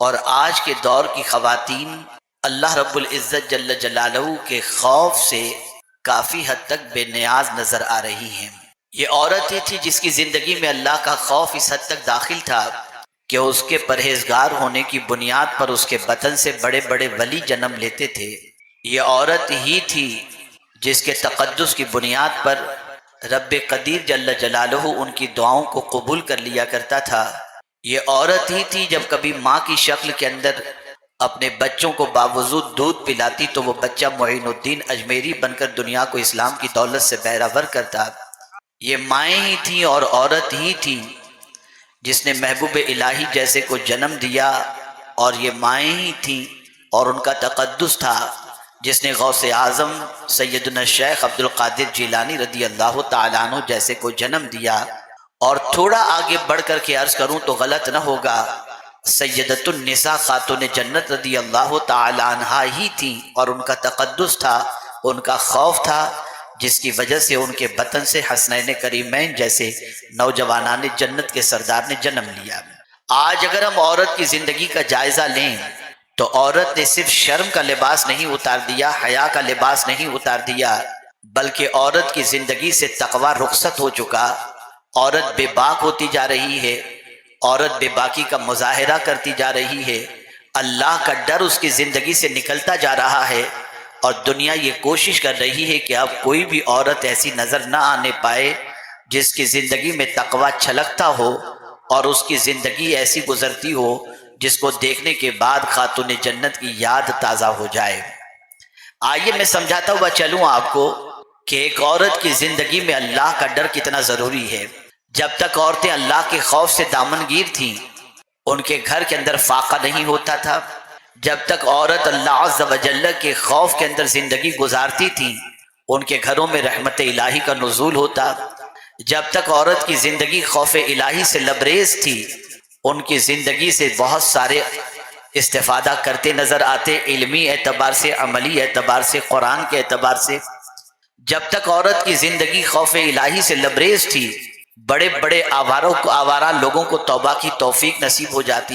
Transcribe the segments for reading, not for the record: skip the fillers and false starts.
اور آج کے دور کی خواتین اللہ رب العزت جل جلالہ کے خوف سے کافی حد تک بے نیاز نظر آ رہی ہیں۔ یہ عورت ہی تھی جس کی زندگی میں اللہ کا خوف اس حد تک داخل تھا کہ اس کے پرہیزگار ہونے کی بنیاد پر اس کے بطن سے بڑے بڑے ولی جنم لیتے تھے۔ یہ عورت ہی تھی جس کے تقدس کی بنیاد پر رب قدیر جل جلالہ ان کی دعاؤں کو قبول کر لیا کرتا تھا۔ یہ عورت ہی تھی جب کبھی ماں کی شکل کے اندر اپنے بچوں کو باوضو دودھ پلاتی تو وہ بچہ معین الدین اجمیری بن کر دنیا کو اسلام کی دولت سے بہرہ کرتا۔ یہ مائیں ہی تھیں اور عورت ہی تھی جس نے محبوب الہی جیسے کو جنم دیا، اور یہ مائیں ہی تھیں اور ان کا تقدس تھا جس نے غوث اعظم سیدنا شیخ عبد القادر جیلانی رضی اللہ تعالیٰ عنہ جیسے کو جنم دیا۔ اور تھوڑا آگے بڑھ کر کے عرض کروں تو غلط نہ ہوگا، سیدۃ النساء خاتون جنت رضی اللہ تعالی عنہا ہی تھی، اور ان کا تقدس تھا، ان کا خوف تھا، جس کی وجہ سے ان کے بطن سے حسنین کریمین جیسے نوجوانان جنت کے سردار نے جنم لیا۔ آج اگر ہم عورت کی زندگی کا جائزہ لیں تو عورت نے صرف شرم کا لباس نہیں اتار دیا، حیا کا لباس نہیں اتار دیا، بلکہ عورت کی زندگی سے تقوی رخصت ہو چکا۔ عورت بے باک ہوتی جا رہی ہے، عورت بے باکی کا مظاہرہ کرتی جا رہی ہے، اللہ کا ڈر اس کی زندگی سے نکلتا جا رہا ہے، اور دنیا یہ کوشش کر رہی ہے کہ اب کوئی بھی عورت ایسی نظر نہ آنے پائے جس کی زندگی میں تقوی چھلکتا ہو اور اس کی زندگی ایسی گزرتی ہو جس کو دیکھنے کے بعد خاتون جنت کی یاد تازہ ہو جائے۔ آئیے میں سمجھاتا ہوا چلوں آپ کو کہ ایک عورت کی زندگی میں اللہ کا ڈر کتنا ضروری ہے۔ جب تک عورتیں اللہ کے خوف سے دامنگیر تھیں ان کے گھر کے اندر فاقہ نہیں ہوتا تھا۔ جب تک عورت اللہ عز و جل کے خوف کے اندر زندگی گزارتی تھی ان کے گھروں میں رحمت الہی کا نزول ہوتا۔ جب تک عورت کی زندگی خوف الہی سے لبریز تھی ان کی زندگی سے بہت سارے استفادہ کرتے نظر آتے، علمی اعتبار سے، عملی اعتبار سے، قرآن کے اعتبار سے۔ جب تک عورت کی زندگی خوف الہی سے لبریز تھی بڑے بڑے آوارہ لوگوں کو توبہ کی توفیق نصیب ہو جاتی،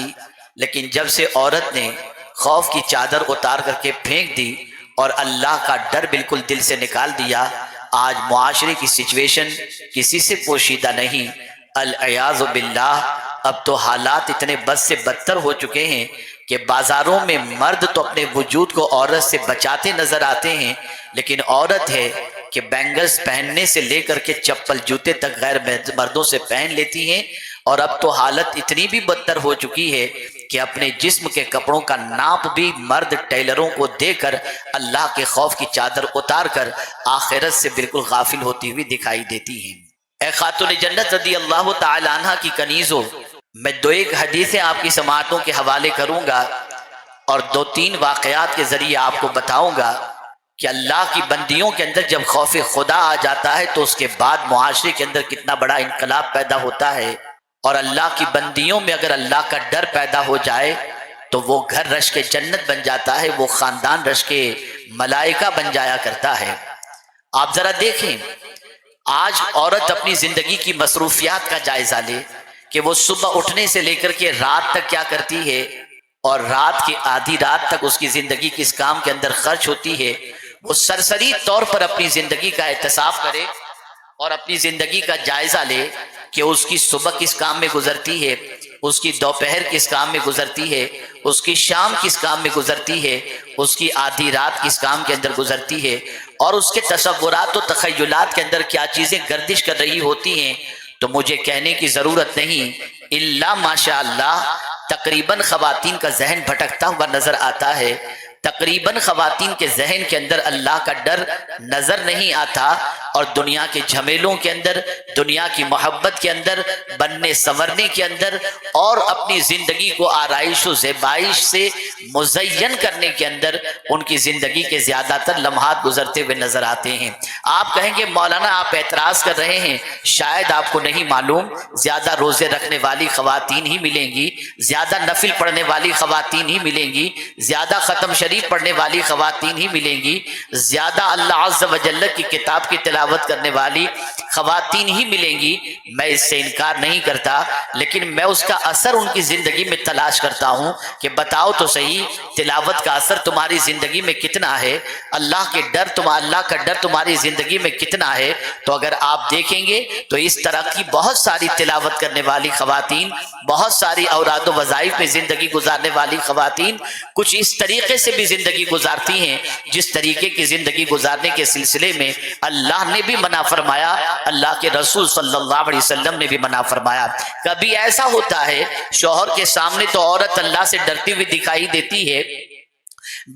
لیکن جب سے عورت نے خوف کی چادر اتار کر کے پھینک دی اور اللہ کا ڈر بالکل دل سے نکال دیا، آج معاشرے کی سچویشن کسی سے پوشیدہ نہیں۔ العیاذ باللہ، اب تو حالات اتنے بد سے بدتر ہو چکے ہیں کہ بازاروں میں مرد تو اپنے وجود کو عورت سے بچاتے نظر آتے ہیں، لیکن عورت ہے کہ بینگلز پہننے سے لے کر کے چپل جوتے تک غیر مردوں سے پہن لیتی ہیں، اور اب تو حالت اتنی بھی بدتر ہو چکی ہے کہ اپنے جسم کے کپڑوں کا ناپ بھی مرد ٹیلروں کو دے کر اللہ کے خوف کی چادر اتار کر آخرت سے بالکل غافل ہوتی ہوئی دکھائی دیتی ہیں۔ اے خاتون جنت رضی اللہ تعالی عنہ کی کنیزوں، میں دو ایک حدیثیں آپ کی سماعتوں کے حوالے کروں گا اور دو تین واقعات کے ذریعے آپ کو بتاؤں گا کہ اللہ کی بندیوں کے اندر جب خوف خدا آ جاتا ہے تو اس کے بعد معاشرے کے اندر کتنا بڑا انقلاب پیدا ہوتا ہے، اور اللہ کی بندیوں میں اگر اللہ کا ڈر پیدا ہو جائے تو وہ گھر رش کے جنت بن جاتا ہے، وہ خاندان رش کے ملائکہ بن جایا کرتا ہے۔ آپ ذرا دیکھیں آج عورت اپنی زندگی کی مصروفیات کا جائزہ لے کہ وہ صبح اٹھنے سے لے کر کے رات تک کیا کرتی ہے، اور رات کی آدھی رات تک اس کی زندگی کس کام کے اندر خرچ ہوتی ہے۔ وہ سرسری طور پر اپنی زندگی کا احتساب کرے اور اپنی زندگی کا جائزہ لے کہ اس کی صبح کس کام میں گزرتی ہے، اس کی دوپہر کس کام میں گزرتی ہے، اس کی شام کس کام میں گزرتی ہے، اس کی آدھی رات کس کام کے اندر گزرتی ہے، اور اس کے تصورات و تخیلات کے اندر کیا چیزیں گردش کر رہی ہوتی ہیں۔ تو مجھے کہنے کی ضرورت نہیں، الا ماشاء اللہ تقریباً خواتین کا ذہن بھٹکتا ہوا نظر آتا ہے، تقریباً خواتین کے ذہن کے اندر اللہ کا ڈر نظر نہیں آتا، اور دنیا کے جھمیلوں کے اندر، دنیا کی محبت کے اندر، بننے سنورنے کے اندر، اور اپنی زندگی کو آرائش و زیبائش سے مزین کرنے کے اندر ان کی زندگی کے زیادہ تر لمحات گزرتے ہوئے نظر آتے ہیں۔ آپ کہیں گے مولانا آپ اعتراض کر رہے ہیں، شاید آپ کو نہیں معلوم زیادہ روزے رکھنے والی خواتین ہی ملیں گی، زیادہ نفل پڑھنے والی خواتین ہی ملیں گی، زیادہ ختم شریف پڑھنے والی خواتین ہی ملیں گی، زیادہ اللہ عز و جل کی کتاب کی تلاوت کرنے والی خواتین ہی ملیں گی، میں اس سے انکار نہیں کرتا، لیکن میں اس کا اثر ان کی زندگی میں تلاش کرتا ہوں کہ بتاؤ تو صحیح تلاوت کا اثر تمہاری زندگی میں کتنا ہے، اللہ کا ڈر تمہاری زندگی میں کتنا ہے۔ تو اگر آپ دیکھیں گے تو اس طرح کی بہت ساری تلاوت کرنے والی خواتین، بہت ساری اوراد و وظائف میں زندگی گزارنے والی خواتین کچھ اس طریقے سے بھی زندگی گزارتی ہیں جس طریقے کی زندگی گزارنے کے سلسلے میں اللہ نے بھی منع فرمایا، اللہ کے رسول صلی اللہ علیہ وسلم نے بھی منع فرمایا۔ کبھی ایسا ہوتا ہے شوہر کے سامنے تو عورت اللہ سے ڈرتی ہوئی دکھائی دیتی ہے،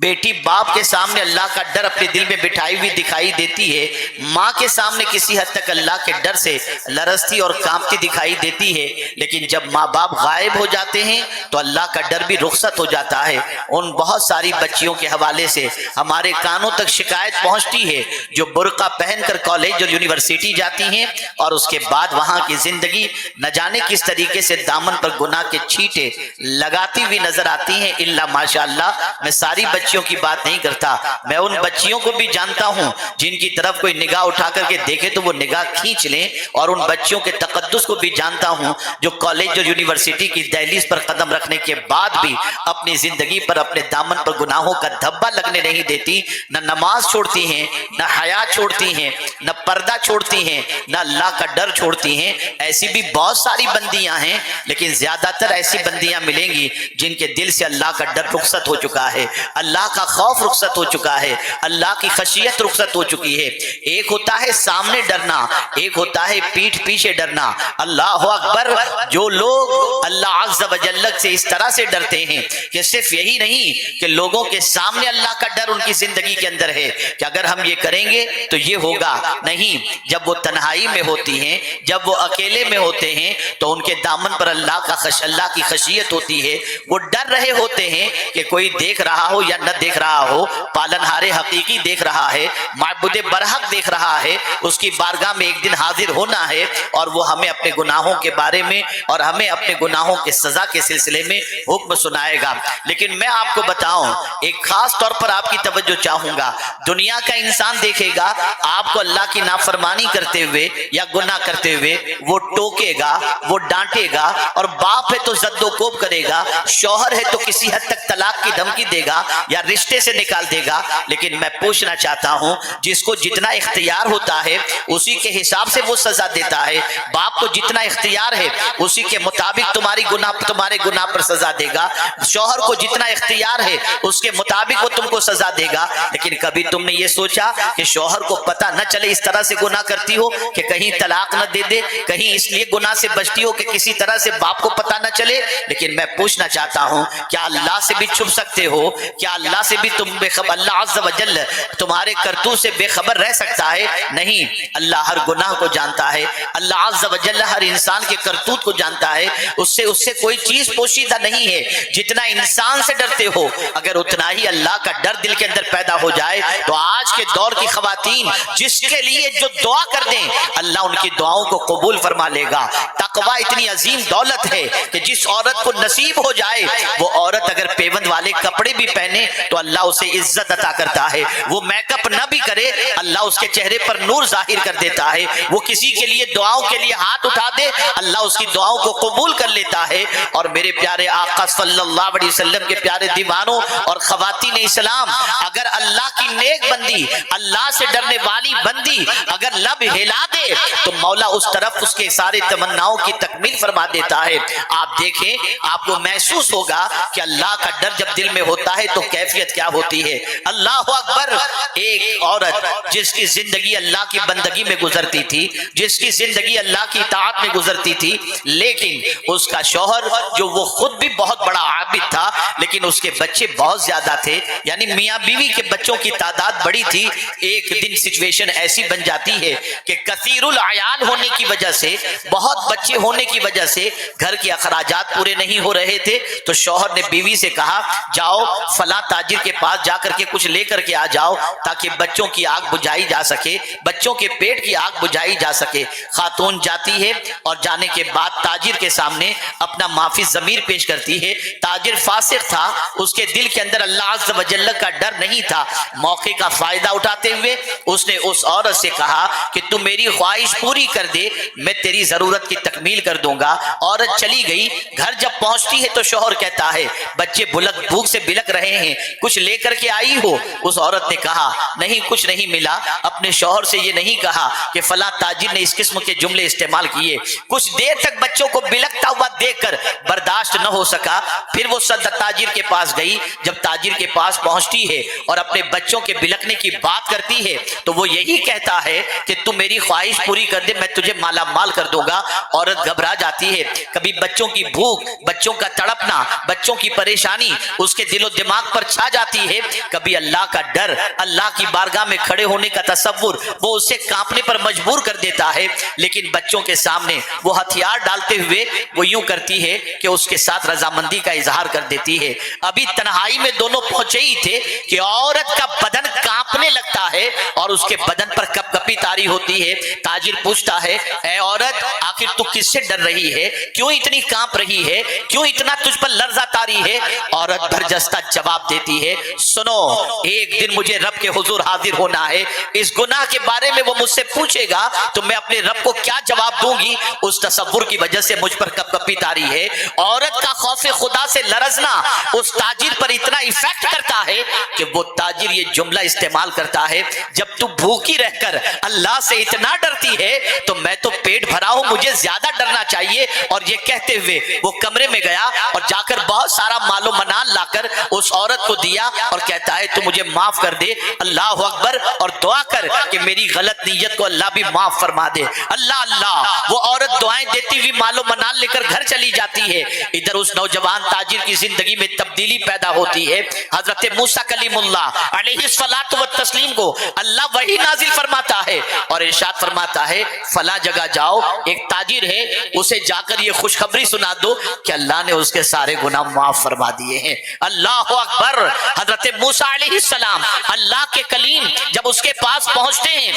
بیٹی باپ کے سامنے اللہ کا ڈر اپنے دل میں بٹھائی ہوئی دکھائی دیتی ہے، ماں کے سامنے کسی حد تک اللہ کے ڈر سے لرزتی اور کانپتی دکھائی دیتی ہے، لیکن جب ماں باپ غائب ہو جاتے ہیں تو اللہ کا ڈر بھی رخصت ہو جاتا ہے۔ ان بہت ساری بچیوں کے حوالے سے ہمارے کانوں تک شکایت پہنچتی ہے جو برقع پہن کر کالج اور یونیورسٹی جاتی ہیں اور اس کے بعد وہاں کی زندگی نہ جانے کس طریقے سے دامن پر گناہ کے چھینٹے لگاتی ہوئی نظر آتی ہیں۔ الا ماشاءاللہ، میں ساری بچیوں کی بات نہیں کرتا، میں ان بچیوں کو بھی جانتا ہوں جن کی طرف کوئی نگاہ اٹھا کر کے دیکھے تو وہ نگاہ کھینچ لیں، اور ان بچیوں کے تقدس کو بھی جانتا ہوں جو کالج اور یونیورسٹی کی دہلیز پر قدم رکھنے کے بعد بھی اپنی زندگی پر اپنے دامن پر گناہوں کا دھبا لگنے نہیں دیتی، نہ نماز چھوڑتی ہیں، نہ حیا چھوڑتی ہیں، نہ پردہ چھوڑتی ہیں، نہ اللہ کا ڈر چھوڑتی ہیں۔ ایسی بھی بہت ساری بندیاں ہیں، لیکن زیادہ تر ایسی بندیاں ملیں گی جن کے دل سے اللہ کا ڈر رخصت ہو چکا ہے، اللہ کا خوف رخصت ہو چکا ہے، اللہ کی خشیت رخصت ہو چکی ہے۔ ایک ہوتا ہے سامنے ڈرنا، ایک ہوتا ہے پیٹھ پیچھے ڈرنا۔ اللہ اکبر، جو لوگ اللہ عز و جل سے اس طرح سے ڈرتے ہیں کہ صرف یہی نہیں کہ لوگوں کے سامنے اللہ کا ڈر ان کی زندگی کے اندر ہے کہ اگر ہم یہ کریں گے تو یہ ہوگا، نہیں، جب وہ تنہائی میں ہوتی ہیں، جب وہ اکیلے میں ہوتے ہیں تو ان کے دامن پر اللہ کی خشیت ہوتی ہے، وہ ڈر رہے ہوتے ہیں کہ کوئی دیکھ رہا ہو یا نہ دیکھ رہا ہو، پالنہار حقیقی دیکھ رہا ہے، معبود برحق دیکھ رہا ہے، اس کی بارگاہ میں ایک دن حاضر ہونا ہے اور وہ ہمیں اپنے گناہوں کے بارے میں اور ہمیں اپنے گناہوں کے سزا کے سلسلے میں حکم سنائے گا۔ لیکن میں آپ کو بتاؤں، ایک خاص طور پر آپ کی توجہ چاہوں گا، دنیا کا انسان دیکھے گا آپ کو اللہ کی نافرمانی کرتے ہوئے یا گناہ کرتے ہوئے، وہ ٹوکے گا، وہ ڈانٹے گا، اور باپ ہے تو زد و کوب کرے گا، شوہر ہے تو کسی حد تک طلاق کی دھمکی دے گا یا رشتے سے نکال دے گا۔ لیکن میں پوچھنا چاہتا ہوں، جس کو جتنا اختیار ہوتا ہے اسی کے حساب سے وہ سزا دیتا ہے۔ باپ کو جتنا اختیار ہے اسی کے مطابق تمہارے گناہ پر سزا دے گا، شوہر کو جتنا اختیار ہے اس کے مطابق وہ تم کو سزا دے گا۔ لیکن کبھی تم نے یہ سوچا کہ شوہر کو پتہ نہ چلے اس طرح سے گناہ کرتی ہو کہ کہیں طلاق نہ دے دے، کہیں اس لیے گناہ سے بچتی ہو کہ کسی طرح سے باپ کو پتہ نہ چلے؟ لیکن میں پوچھنا چاہتا ہوں، کیا اللہ سے بھی چھپ سکتے ہو؟ کیا اللہ سے بھی تم بے خبر؟ اللہ عز و جل تمہارے کرتوت سے بے خبر رہ سکتا ہے؟ نہیں، اللہ ہر گناہ کو جانتا ہے، اللہ عز و جل ہر انسان کے کرتوت کو جانتا ہے، اس سے کوئی چیز پوشیدہ نہیں ہے۔ جتنا انسان سے ڈرتے ہو اگر اتنا ہی اللہ کا ڈر دل کے اندر پیدا ہو جائے تو آج کے دور کی خواتین جس کے لیے جو دعا کر دیں اللہ ان کی دعاؤں کو قبول فرما لے گا۔ تقوی اتنی عظیم دولت ہے کہ جس عورت کو نصیب ہو جائے، وہ عورت اگر پیوند والے کپڑے بھی پہنے تو اللہ اسے عزت عطا کرتا ہے، وہ میک اپ نہ بھی کرے اللہ اس کے چہرے پر نور ظاہر کر دیتا ہے، وہ کسی کے لیے دعاؤں کے لیے ہاتھ اٹھا دے اللہ اس کی دعاؤں کو قبول کر لیتا ہے۔ اور میرے پیارے آقا صلی اللہ علیہ وسلم کے پیارے دیوانوں اور خواتین اسلام، اگر اللہ کی نیک بندی، اللہ سے ڈرنے والی بندی اگر لب ہلا دے تو مولا اس طرف اس کے سارے تمناؤں کی تکمیل فرما دیتا ہے۔ آپ دیکھیں، آپ کو محسوس ہوگا کہ اللہ کا ڈر جب دل میں ہوتا ہے تو کیفیت کیا ہوتی ہے۔ اللہ اکبر، ایک عورت جس کی زندگی اللہ کی بندگی میں گزرتی تھی، جس کی زندگی اللہ کی اطاعت میں گزرتی تھی، لیکن اس کا شوہر جو وہ خود بھی بہت بڑا عابد تھا لیکن اس کے بچے بہت زیادہ تھے، یعنی میاں بیوی کے بچوں کی تعداد بڑی تھی۔ ایک دن سچویشن ایسی بن جاتی ہے کہ کثیر العیال ہونے کی وجہ سے، بہت بچے ہونے کی وجہ سے گھر کے اخراجات پورے نہیں ہو رہے تھے، تو شوہر نے بیوی سے کہا جاؤ فلاں تاجر کے پاس جا کر کے کچھ لے کر کے آ جاؤ تاکہ بچوں کی آگ بجھائی جا سکے، بچوں کے پیٹ کی آگ بجھائی جا سکے۔ خاتون جاتی ہے اور جانے کے بعد تاجر کے سامنے اپنا معافی ضمیر پیش کرتی ہے۔ تاجر فاسق تھا، اس کے دل کے اندر اللہ عز و جل کا ڈر نہیں تھا۔ موقع کا فائدہ اٹھاتے ہوئے اس نے اس عورت سے کہا کہ تم میری خواہش پوری کر دے، میں تیری ضرورت کی تکمیل کر دوں گا۔ عورت چلی گئی، گھر جب پہنچتی ہے تو شوہر کہتا ہے بچے بھوک سے بلک رہے ہیں، کچھ لے کر کے آئی ہو؟ اس عورت نے کہا نہیں، کچھ نہیں ملا۔ اپنے شوہر سے یہ نہیں کہا کہ فلاں تاجر نے اس قسم کے جملے استعمال کیے۔ کچھ دیر تک بچوں کو بلکتا ہوا دیکھ کر برداشت نہ ہو سکا، پھر وہ تاجر کے پاس گئی۔ جب تاجر کے پاس پہنچتی ہے اور اپنے بچوں کے بلکنے کی بات کرتی ہے تو وہ یہی کہتا ہے کہ تم میری خواہش پوری کر دے، میں تجھے مالا مال کر دوں گا۔ عورت گھبرا جاتی ہے، کبھی بچوں کی بھوک، بچوں کا تڑپنا، بچوں کی پریشانی اس کے دل و دماغ پر چھا جاتی ہے، کبھی اللہ کا ڈر، اللہ کی بارگاہ میں کھڑے ہونے کا تصور وہ اسے کانپنے پر مجبور کر دیتا ہے۔ لیکن بچوں کے سامنے وہ ہتھیار ڈالتے ہوئے وہ یوں کرتی ہے کہ اس کے ساتھ رضامندی کا اظہار کر دیتی ہے۔ ابھی تنہائی میں دونوں پہنچے ہی تھے کہ عورت کا بدن کانپنے لگتا ہے اور اس کے بدن پر کپ کپی طاری ہوتی ہے۔ تاجر پوچھتا ہے اے عورت، آخر تو کس سے ڈر رہی ہے؟ کیوں اتنی کانپ رہی ہے؟ کیوں اتنا تجھ پر لرزہ طاری ہے؟ عورت برجستہ جواب دیتی ہے سنو، ایک دن مجھے رب کے حضور حاضر ہونا ہے، اس گناہ کے بارے میں وہ مجھ سے پوچھے گا تو میں اپنے رب کو کیا جواب دوں گی؟ اس تصور کی وجہ سے مجھ پر کپ کپی طاری ہے۔ عورت کا خوف خدا سے لرزنا اس تاجر پر اتنا ایفیکٹ کرتا ہے کہ وہ تاجر یہ جملہ استعمال کرتا ہے جب تو بھوکی رہ کر اللہ سے اتنا ڈرتی ہے تو میں تو پیٹ بھرا ہوں، مجھے زیادہ ڈرنا چاہیے۔ اور یہ کہتے ہوئے وہ کمرے میں گیا اور جا کر بہت سارا مال و منال لا کر اس عورت کو دیا اور کہتا ہے تو مجھے معاف کر دے، اللہ اکبر، اور دعا کر کہ میری غلط نیت کو اللہ بھی معاف فرما دے۔ اللہ اللہ، وہ عورت دعائیں دیتی ہوئی مال و منال لے کر گھر چلی جاتی ہے۔ ادھر اس نوجوان تاجر کی زندگی میں تبدیلی پیدا ہوتی ہے۔ حضرت موسیٰ کلیم اللہ علیہ الصلوۃ والتسلیم کو اللہ وحی نازل فرماتا ہے اور ارشاد فرماتا ہے فلاں جگہ جاؤ، ایک تاجر ہے، اسے جا کر یہ خوشخبری سنا دو کہ اللہ نے اس کے سارے گناہ معاف فرما دیے ہیں۔ اللہ اکبر۔ حضرت موسیٰ علیہ السلام اللہ کے کلیم جب اس کے پاس پہنچتے ہیں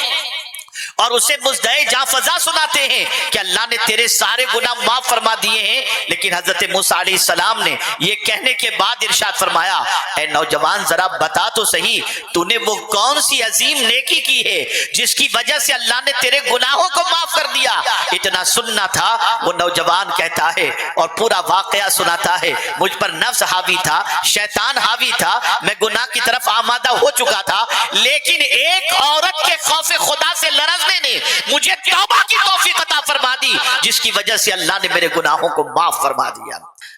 اور اسے مزدہ جاں فضا سناتے ہیں کہ اللہ نے تیرے سارے گناہ معاف فرما دیے ہیں، لیکن حضرت موسیٰ علیہ السلام نے یہ کہنے کے بعد ارشاد فرمایا اے نوجوان ذرا بتا تو صحیح، تو نے وہ کون سی عظیم نیکی کی ہے جس کی وجہ سے اللہ نے تیرے گناہوں کو معاف کر دیا؟ اتنا سننا تھا۔ وہ نوجوان کہتا ہے اور پورا واقعہ سناتا ہے مجھ پر نفس حاوی تھا، شیطان حاوی تھا، میں گناہ کی طرف آمادہ ہو چکا تھا، لیکن ایک عورت کے خوف خدا سے لرزنے نے مجھے توبہ کی توفیق عطا فرما دی، جس کی وجہ سے اللہ نے میرے گناہوں کو معاف فرما دیا۔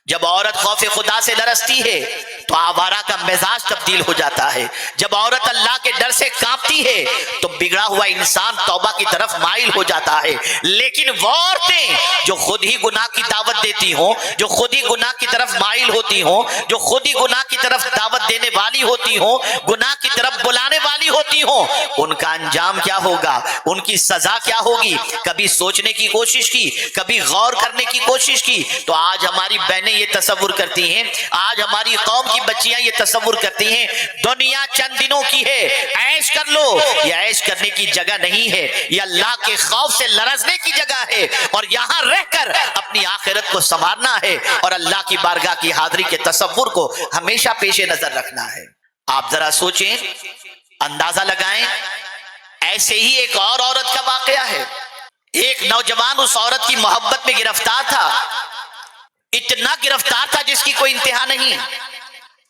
جب عورت خوف خدا سے لرزتی ہے تو آوارہ کا مزاج تبدیل ہو جاتا ہے۔ جب عورت اللہ کے ڈر سے کانپتی ہے تو بگڑا ہوا انسان توبہ کی طرف مائل ہو جاتا ہے۔ لیکن وہ عورتیں جو خود ہی گناہ کی دعوت دیتی ہوں، جو خود ہی گناہ کی طرف مائل ہوتی ہوں، جو خود ہی گناہ کی طرف دعوت دینے والی ہوتی ہوں، گناہ کی طرف بلانے والی ہوتی ہوں، ان کا انجام کیا ہوگا، ان کی سزا کیا ہوگی؟ کبھی سوچنے کی کوشش کی، کبھی غور کرنے کی کوشش کی تو آج ہماری بہنیں یہ تصور کرتی ہیں، آج ہماری قوم کی بچیاں یہ تصور کرتی ہیں دنیا چند دنوں کی ہے، عیش کر لو۔ یہ عیش کرنے کی جگہ نہیں ہے، یہ اللہ کے خوف سے لرزنے کی جگہ ہے، اور یہاں رہ کر اپنی آخرت کو سنوارنا ہے اور اللہ کی بارگاہ کی حاضری کے تصور کو ہمیشہ پیش نظر رکھنا ہے۔ آپ ذرا سوچیں، اندازہ لگائیں، ایسے ہی ایک اور عورت کا واقعہ ہے۔ ایک نوجوان اس عورت کی محبت میں گرفتار تھا، اتنا گرفتار تھا جس کی کوئی انتہا نہیں۔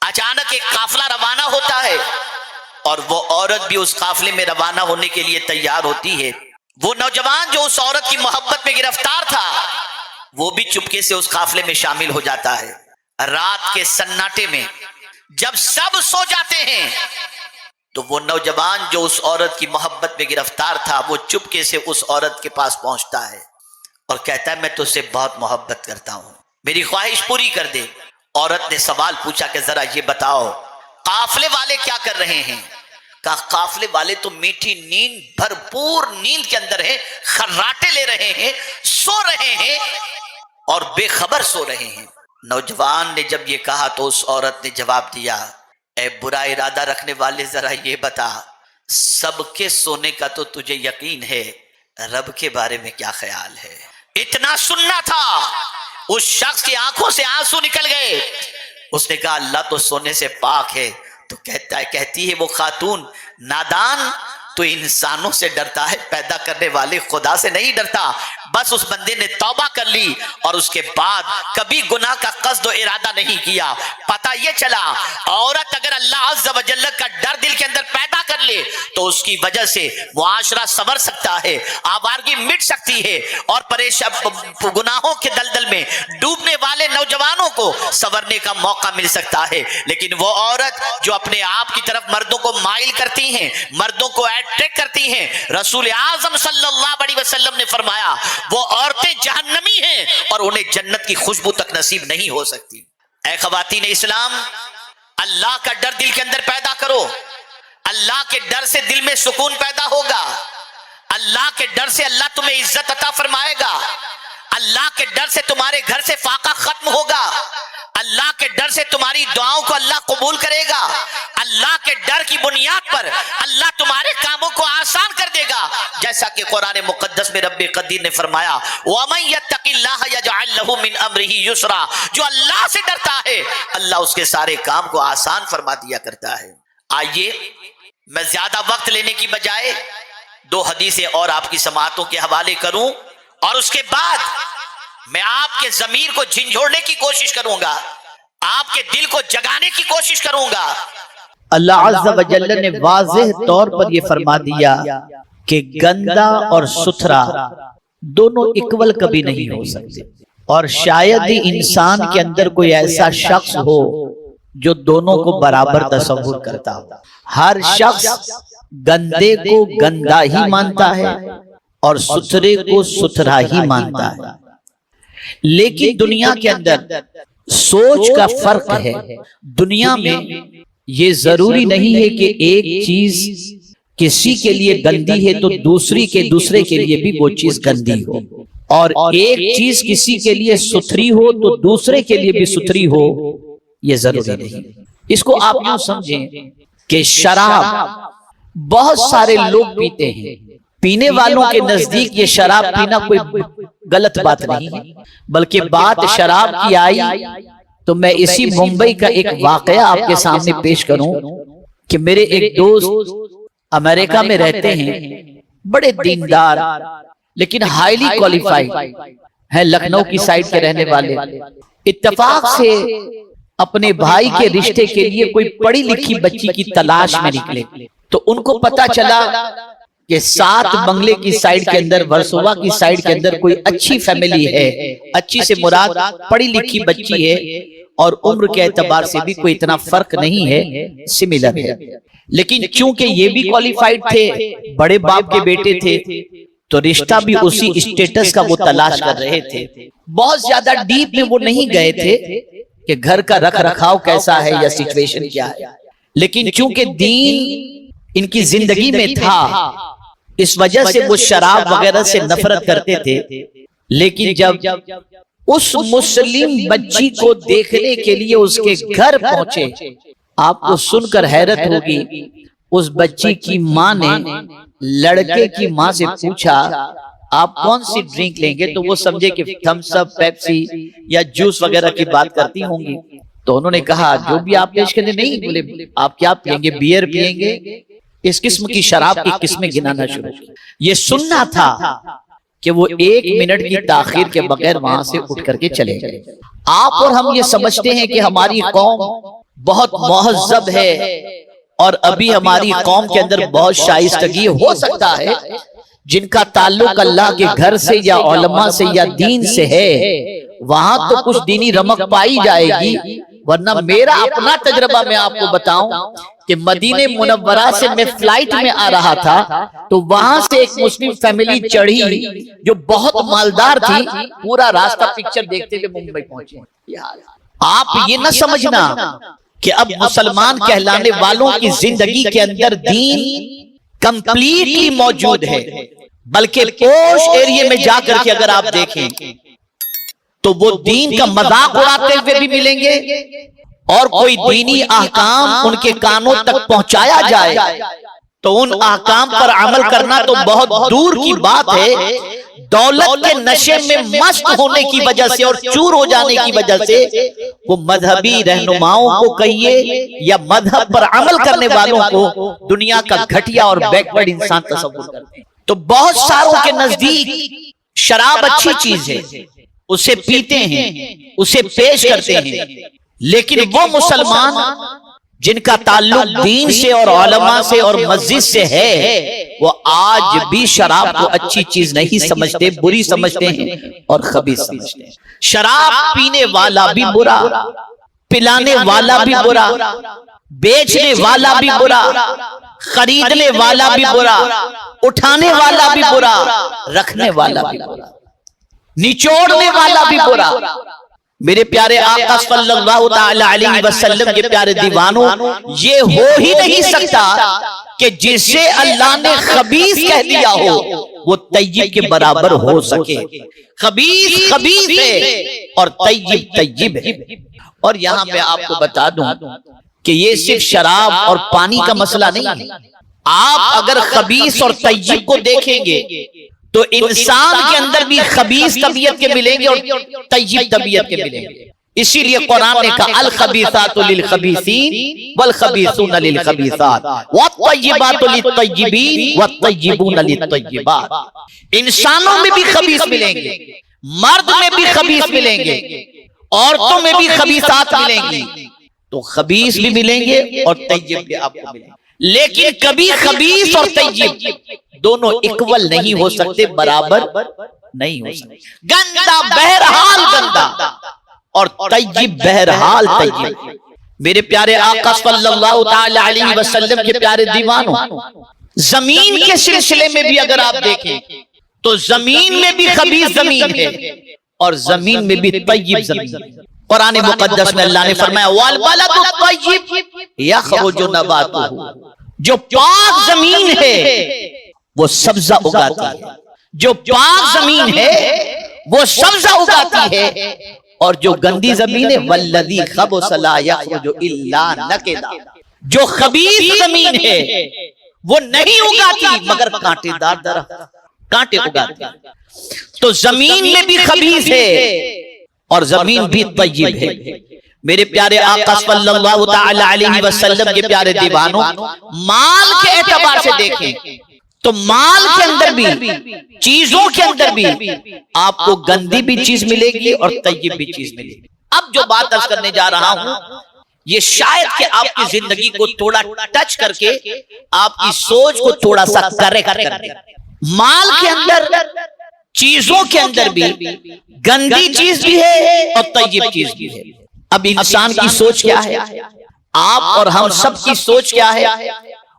اچانک ایک قافلہ روانہ ہوتا ہے اور وہ عورت بھی اس قافلے میں روانہ ہونے کے لیے تیار ہوتی ہے۔ وہ نوجوان جو اس عورت کی محبت میں گرفتار تھا وہ بھی چپکے سے اس قافلے میں شامل ہو جاتا ہے۔ رات کے سناٹے میں جب سب سو جاتے ہیں تو وہ نوجوان جو اس عورت کی محبت میں گرفتار تھا وہ چپکے سے اس عورت کے پاس پہنچتا ہے اور کہتا ہے میں تجھ سے بہت محبت کرتا ہوں، میری خواہش پوری کر دے۔ عورت نے سوال پوچھا کہ ذرا یہ بتاؤ قافلے والے کیا کر رہے ہیں؟ کہا قافلے والے تو میٹھی نیند، بھرپور نیند کے اندر ہیں، خراٹے لے رہے ہیں، سو رہے ہیں اور بے خبر سو رہے ہیں۔ نوجوان نے جب یہ کہا تو اس عورت نے جواب دیا، اے برا ارادہ رکھنے والے، ذرا یہ بتا، سب کے سونے کا تو تجھے یقین ہے، رب کے بارے میں کیا خیال ہے؟ اتنا سننا تھا، اس شخص کی آنکھوں سے آنسو نکل گئے۔ اس نے کہا اللہ تو سونے سے پاک ہے۔ تو کہتی ہے وہ خاتون، نادان، تو انسانوں سے ڈرتا ہے، پیدا کرنے والے خدا سے نہیں ڈرتا۔ بس اس بندے نے توبہ کر لی اور اس کے بعد کبھی گناہ کا قصد و ارادہ نہیں کیا۔ پتہ یہ چلا عورت اگر اللہ عز و جل کا ڈر دل کے اندر پیدا کر لے تو اس کی وجہ سے معاشرہ سنور سکتا ہے، آوارگی مٹ سکتی ہے، اور گناہوں کے دلدل میں ڈوبنے والے نوجوانوں کو سنورنے کا موقع مل سکتا ہے۔ لیکن وہ عورت جو اپنے آپ کی طرف مردوں کو مائل کرتی ہیں، مردوں کو اٹریکٹ کرتی ہیں، رسول اعظم صلی اللہ علیہ وسلم نے فرمایا وہ عورتیں جہنمی ہیں اور انہیں جنت کی خوشبو تک نصیب نہیں ہو سکتی۔ اے خواتین اسلام، اللہ کا ڈر دل کے اندر پیدا کرو، اللہ کے ڈر سے دل میں سکون پیدا ہوگا، اللہ کے ڈر سے اللہ تمہیں عزت عطا فرمائے گا، اللہ کے ڈر سے تمہارے گھر سے فاقہ ختم ہوگا، اللہ کے ڈر سے تمہاری دعاؤں کو اللہ قبول کرے گا، اللہ کے ڈر کی بنیاد پر اللہ تمہارے کاموں کو آسان کر دے گا، جیسا کہ قرآن مقدس میں رب قدیر نے فرمایا وَمَن يَتَّقِ اللَّهَ يَجْعَلْ لَهُ مِنْ أَمْرِهِ يُسْرًا، جو اللہ سے ڈرتا ہے اللہ اس کے سارے کام کو آسان فرما دیا کرتا ہے۔ آئیے میں زیادہ وقت لینے کی بجائے دو حدیثیں اور آپ کی سماعتوں کے حوالے کروں، اور اس کے بعد میں آپ کے ضمیر کو جھنجھوڑنے کی کوشش کروں گا، آپ کے دل کو جگانے کی کوشش کروں گا۔ اللہ عز و جل نے واضح طور پر یہ فرما دیا کہ گندا اور ستھرا دونوں اکول کبھی نہیں ہو سکتے، اور شاید ہی انسان کے اندر کوئی ایسا شخص ہو جو دونوں کو برابر تصور کرتا ہو۔ ہر شخص گندے کو گندا ہی مانتا ہے اور ستھرے کو ستھرا ہی مانتا ہے، لیکن دنیا کے اندر سوچ کا فرق ہے۔ دنیا میں یہ ضروری نہیں ہے کہ ایک چیز کسی کے لیے گندی ہے تو دوسرے کے لیے بھی وہ چیز گندی ہو، اور ایک چیز کسی کے لیے ستھری ہو تو دوسرے کے لیے بھی ستھری ہو، یہ ضروری نہیں۔ اس کو آپ یوں سمجھیں کہ شراب بہت سارے لوگ پیتے ہیں، پینے والوں کے نزدیک یہ شراب پینا کوئی غلط بات نہیں ہے، بلکہ بات شراب کی آئی تو میں اسی ممبئی کا ایک واقعہ آپ کے سامنے پیش کروں کہ میرے ایک دوست امریکہ میں رہتے ہیں، بڑے دیندار لیکن ہائیلی کوالیفائیڈ ہیں، لکھنؤ کی سائڈ کے رہنے والے، اتفاق سے اپنے بھائی کے رشتے کے لیے کوئی پڑھی لکھی بچی کی تلاش میں نکلے تو ان کو پتا چلا کہ 7 بنگلے کی سائیڈ کے اندر، ورسووا کی سائیڈ کے اندر کوئی اچھی فیملی ہے، اچھی سے مراد پڑھی لکھی بچی ہے، اور عمر کے اعتبار سے بھی کوئی اتنا فرق نہیں ہے، سملر ہے، لیکن چونکہ یہ بھی کوالیفائیڈ تھے، بڑے باپ کے بیٹے تھے، تو رشتہ بھی اسی اسٹیٹس کا وہ تلاش کر رہے تھے۔ بہت زیادہ ڈیپ میں وہ نہیں گئے تھے کہ گھر کا رکھ رکھاؤ کیسا ہے یا سچویشن کیا ہے، لیکن چونکہ دین ان کی زندگی میں تھا اس وجہ سے وہ شراب وغیرہ سے نفرت کرتے تھے۔ لیکن جب اس مسلم بچی کو دیکھنے کے لیے اس کے گھر پہنچے، آپ کو سن کر حیرت ہوگی، اس بچی کی ماں نے لڑکے کی ماں سے پوچھا آپ کون سی ڈرنک لیں گے، تو وہ سمجھے کہ تھمس اپ، پیپسی یا جوس وغیرہ کی بات کرتی ہوں گی، تو انہوں نے کہا جو بھی آپ پیش کریں، نہیں بولے آپ کیا پئیں گے، بیئر پئیں گے، اس قسم کی شراب کی قسمیں گنانا شروع کی۔ یہ سننا تھا کہ وہ 1 منٹ کی تاخیر کے بغیر وہاں سے اٹھ کر کے چلے گئے۔ آپ اور ہم یہ سمجھتے ہیں کہ ہماری قوم بہت مہذب ہے اور ابھی ہماری قوم کے اندر بہت شائستگی ہو سکتا ہے، جن کا تعلق اللہ کے گھر سے یا علماء سے یا دین سے ہے، وہاں تو کچھ دینی رمق پائی جائے گی، ورنہ میرا اپنا تجربہ میں آپ کو بتاؤں کہ مدینہ منورہ سے میں فلائٹ میں آ رہا تھا تو وہاں سے ایک مسلم فیملی چڑھی جو بہت مالدار تھی، پورا راستہ پکچر دیکھتے ہوئے ممبئی پہنچے۔ آپ یہ نہ سمجھنا کہ اب مسلمان کہلانے والوں کی زندگی کے اندر دین کمپلیٹلی موجود ہے، بلکہ پوش ایریے میں جا کر کے اگر آپ دیکھیں تو وہ دین کا مذاق اڑاتے ہوئے بھی ملیں گے، اور کوئی دینی احکام ان کے کانوں تک پہنچایا جائے تو ان احکام پر عمل کرنا تو بہت دور کی بات ہے۔ دولت کے نشے میں مست ہونے کی وجہ سے اور چور ہو جانے کی وجہ سے وہ مذہبی رہنماؤں کو کہیے یا مذہب پر عمل کرنے والوں کو دنیا کا گھٹیا اور بیکورڈ انسان تصور کرتے ہیں۔ تو بہت ساروں کے نزدیک شراب اچھی چیز ہے، اسے پیتے ہیں، اسے پیش کرتے ہیں، لیکن وہ مسلمان جن کا تعلق دین سے اور علماء سے اور مسجد سے ہے، وہ آج بھی شراب کو اچھی چیز نہیں سمجھتے، بری سمجھتے ہیں اور خبیث سمجھتے ہیں۔ شراب پینے والا بھی برا، پلانے والا بھی برا، بیچنے والا بھی برا، خریدنے والا بھی برا، اٹھانے والا بھی برا، رکھنے والا بھی برا، نچوڑنے والا بھی برا۔ میرے پیارے آقا صلی اللہ تعالی علیہ وسلم کے پیارے دیوانوں، یہ ہو ہی نہیں سکتا کہ جسے اللہ نے خبیث کہہ دیا ہو وہ طیب کے برابر ہو سکے۔ خبیث خبیث ہے اور طیب طیب ہے۔ اور یہاں پہ آپ کو بتا دوں کہ یہ صرف شراب اور پانی کا مسئلہ نہیں ہے۔ آپ اگر خبیث اور طیب کو دیکھیں گے تو انسان کے اندر بھی خبیث طبیعت کے ملیں گے اور طیب طبیعت کے ملیں گے۔ اسی لیے قرآن نے کہا الخبیثات للخبیثین والخبیثون للخبیثات والطیبات للطیبین والطیبون للطیبات۔ انسانوں میں بھی خبیث ملیں گے، مرد میں بھی خبیث ملیں گے، عورتوں میں بھی خبیثات ملیں گی، تو خبیث بھی ملیں گے اور طیب بھی آپ کو ملیں گے۔ لیکن کبھی خبیث اور طیب دونوں اکول نہیں ہو سکتے، برابر نہیں ہو سکتے۔ گندا بہرحال گندا اور طیب بہرحال طیب۔ میرے پیارے آقا صلی اللہ تعالی علیہ وسلم کے پیارے دیوانوں، زمین کے سلسلے میں بھی اگر آپ دیکھیں تو زمین میں بھی خبیث زمین ہے اور زمین میں بھی طیب زمین ہے۔ قرآن مقدس میں اللہ نے فرمایا والبلد الطیب یخرج نباتہ، جو پاک زمین ہے وہ سبزہ اگاتی ہے، جو پاک زمین ہے وہ سبزہ اگاتی ہے، اور جو گندی زمین ہے والذی خبث لا یخرج الا نکدا، جو خبیث زمین ہے وہ نہیں اگاتی مگر کانٹے دار درخت، کانٹے اگاتی ہے۔ تو زمین میں بھی خبیث ہے اور زمین بھی طیب ہے۔ میرے پیارے آقا صلی اللہ تعالی علیہ وسلم کے پیارے دیوانوں، مال کے اعتبار سے دیکھیں تو مال کے اندر بھی، چیزوں کے اندر بھی آپ کو گندی بھی چیز ملے گی اور طیب بھی چیز ملے گی۔ اب جو بات عرض کرنے جا رہا ہوں یہ شاید کہ آپ کی زندگی کو تھوڑا ٹچ کر کے آپ کی سوچ کو تھوڑا سا کریکٹ کر دے۔ مال کے اندر، چیزوں کے اندر بھی گندی چیز بھی ہے اور طیب چیز بھی ہے۔ اب انسان کی سوچ کیا ہے، آپ اور ہم سب کی سوچ کیا ہے،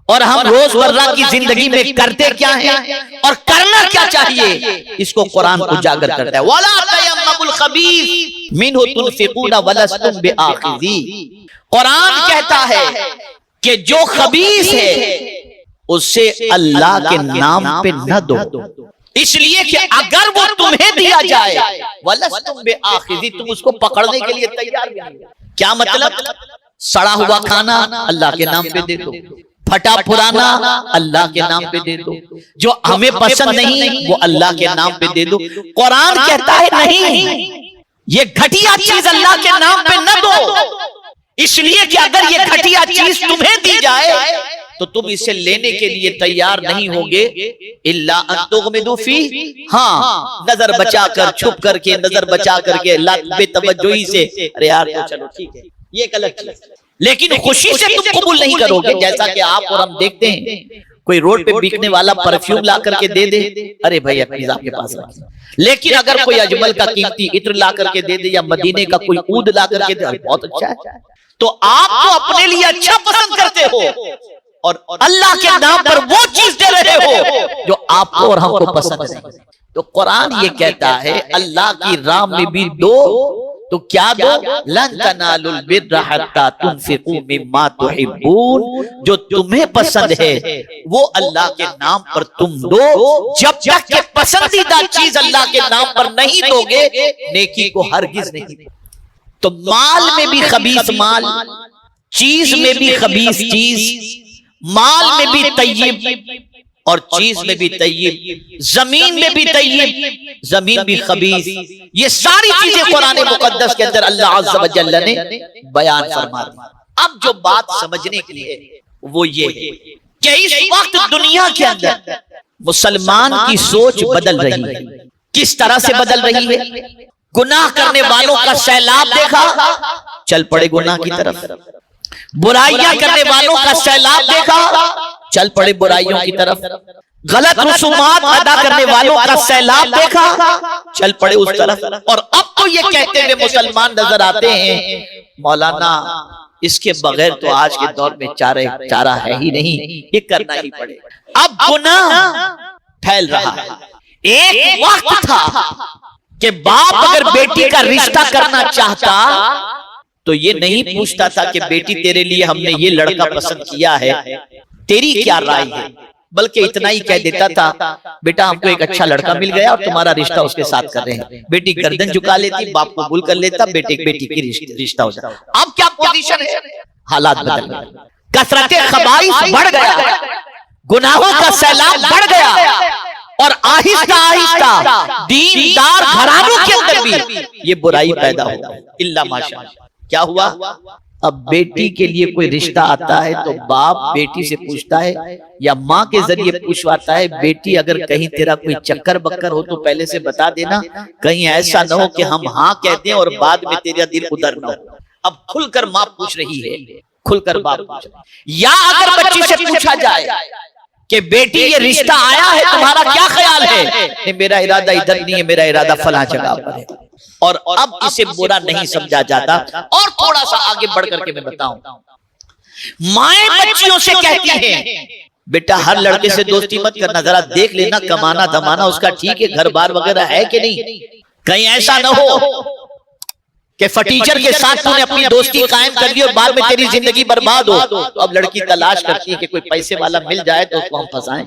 اور ہم روزمرہ کی زندگی میں کرتے کیا ہیں اور کرنا کیا چاہیے، اس کو قرآن اجاگر کرتا ہے۔ وَلَا تَيَمَّمُوا الْخَبِيثَ مِنْهُ تُنْفِقُونَ وَلَسْتُمْ بِآخِذِيهِ۔ قرآن کہتا ہے کہ جو خبیث ہے اسے اللہ کے نام پہ نہ دو، اس لیے کہ اگر وہ تمہیں دیا جائے وَلَسْتُمْ بِآخِذِيهِ، تم اس کو پکڑنے کے لیے تیار نہیں۔ کیا مطلب؟ سڑا ہوا کھانا اللہ کے نام پہ دے دو، پھٹا پرانا اللہ کے نام پہ دے دو، جو ہمیں پسند نہیں وہ اللہ کے نام پہ دے دو۔ قرآن کہتا ہے نہیں، یہ گھٹیا چیز اللہ کے نام پہ نہ دو، اس لیے کہ اگر یہ گھٹیا چیز تمہیں دی جائے تو تم اسے لینے کے لیے تیار نہیں ہوگے، الا ان تغمضوا فیہ، ہاں نظر بچا کر، چھپ کر کے، نظر بچا کر کے، بے توجہی سے، ارے یار تو چلو ٹھیک ہے، یہ ایک الگ چیز، لیکن خوشی سے تم قبول نہیں کرو گے۔ جیسا کہ آپ اور ہم دیکھتے ہیں کوئی روڈ پہ بیکنے والا پرفیوم لا کر کے دے دے، ارے بھائی اپنی آپ کے پاس رکھیں، لیکن اگر کوئی اجمل کا قیمتی عطر لا کر کے دے دے یا مدینے کا کوئی عود لا کر کے دے، بہت اچھا ہے، تو آپ تو اپنے لیے اچھا پسند کرتے ہو اور اللہ کے نام پر وہ چیز دے رہے ہو جو آپ کو اور ہم کو پسند ہے۔ تو قرآن یہ کہتا ہے اللہ کی راہ میں بھی دو تو کیا دو؟ لن تنالوا البر حتى تنفقوا مما تحبون، جو تمہیں پسند ہے وہ اللہ کے نام پر تم دو، جب تک کہ پسندیدہ چیز اللہ کے نام پر نہیں دو گے نیکی کو ہرگز نہیں۔ تو مال میں بھی خبیث مال، چیز میں بھی خبیث چیز، مال میں بھی طیب اور چیز میں بھی طیب، زمین میں بھی طیب، زمین بھی خبیث، یہ ساری چیزیں قرآن مقدس کے اندر اللہ عز و جل نے بیان فرما دی۔ اب جو بات سمجھنے کی ہے وہ یہ ہے کہ اس وقت دنیا کے اندر مسلمان کی سوچ بدل رہی ہے۔ کس طرح سے بدل رہی ہے؟ گناہ کرنے والوں کا سیلاب دیکھا، چل پڑے گناہ کی طرف، برائیاں کرنے والوں کا سیلاب دیکھا، چل پڑے برائیوں کی طرف، غلط رسومات ادا کرنے والوں کا سیلاب دیکھا، چل پڑے اس طرف۔ اور اب تو یہ کہتے ہوئے مسلمان نظر آتے ہیں مولانا اس کے بغیر تو آج کے دور میں چارہ ہے ہی نہیں، یہ کرنا ہی پڑے۔ اب گناہ پھیل رہا ہے۔ ایک وقت تھا کہ باپ اگر بیٹی کا رشتہ کرنا چاہتا تو یہ نہیں پوچھتا تھا کہ بیٹی تیرے لیے ہم نے یہ لڑکا پسند کیا ہے، تیری کیا رائے ہے، بلکہ اتنا ہی کہہ دیتا تھا بیٹا ہم کو ایک اچھا لڑکا مل گیا اور تمہارا رشتہ اس کے ساتھ کر رہے ہیں۔ بیٹی گردن جھکا لیتی، باپ قبول کر لیتا، بیٹی کی رشتہ ہو جاتا۔ اب کیا پوزیشن ہے؟ حالات بدل گئے، کثرت خبائث بڑھ گیا، گناہوں کا سیلاب بڑھ گیا، اور آہستہ آہستہ دیندار گھرانوں کے اندر بھی یہ برائی پیدا ہو گئی۔ اللہ ماشاءاللہ کیا ہوا؟ اب بیٹی کے لیے کوئی رشتہ آتا ہے تو باپ بیٹی سے پوچھتا ہے یا ماں کے ذریعے پوچھواتا ہے بیٹی اگر کہیں تیرا کوئی چکر بکر ہو تو پہلے سے بتا دینا، کہیں ایسا نہ ہو کہ ہم ہاں کہتے ہیں اور بعد میں تیرا دل ادھر نہ ہو۔ اب کھل کر ماں پوچھ رہی ہے، کھل کر باپ پوچھ رہا ہے۔ یا اگر بچی سے پوچھا جائے کہ بیٹی یہ رشتہ آیا ہے تمہارا کیا خیال ہے؟ میرا ارادہ ادھر نہیں ہے، میرا ارادہ فلاں جگہ پر ہے، اور اب اسے برا نہیں سمجھا جاتا۔ اور تھوڑا سا آگے بڑھ کر کے میں بتاؤں، مائیں بچیوں سے کہتی ہیں بیٹا ہر لڑکے سے دوستی مت کرنا، ذرا دیکھ لینا کمانا دھمانا اس کا ٹھیک ہے، گھر بار وغیرہ ہے کہ نہیں، کہیں ایسا نہ ہو کہ فٹیچر کے ساتھ تو نے اپنی دوستی قائم کر لی اور بعد میں تیری زندگی برباد ہو۔ اب لڑکی تلاش کرتی ہے کہ کوئی پیسے والا مل جائے تو اس کو ہم پھنسائیں۔